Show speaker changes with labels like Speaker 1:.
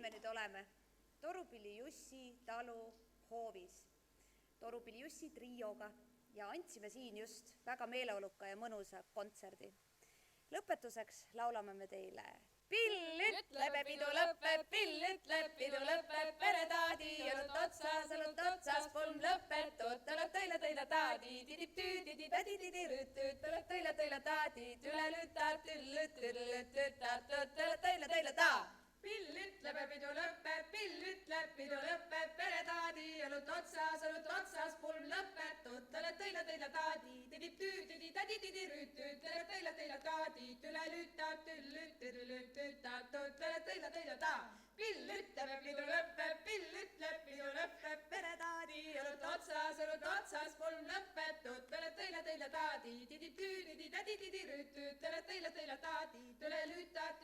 Speaker 1: me nüüd oleme Torupilli Jussi talu hoovis Torupilli Jussi trioga ja andsime siin just väga meeleoluka ja mõnusa kontserdi. Lõpetuseks laulame me teile Pill ütleb, pidu lõpeb, pill ütleb, pidu lõpeb, peretaadi, õlut otsas, pulm lõpetud, tuleb tõile taadi, tidib-tüüdidi, tädididi-rütüt, tuleb tõile taadi, tülelütad, tüllüt-tüllüt-tütad, tuleb tõile ta. Pill ütleb, pidu lõpeb, peretaadi, õlut otsas, pulm lõpetud, tuleb tõile taadi, tidib-tüüdidi, tädididi-rütüt, tuleb tõile taadi, tülelütad, tüllüt-tüllüt-tütad, tuleb tõile ta. Pill ütleb, pidu lõpeb, peretaadi, õlut otsas, pulm lõpetud, tuleb tõile taadi, tidib-tüüdidi, tädididi-rütüt, tuleb tõile taadi, tülelütad,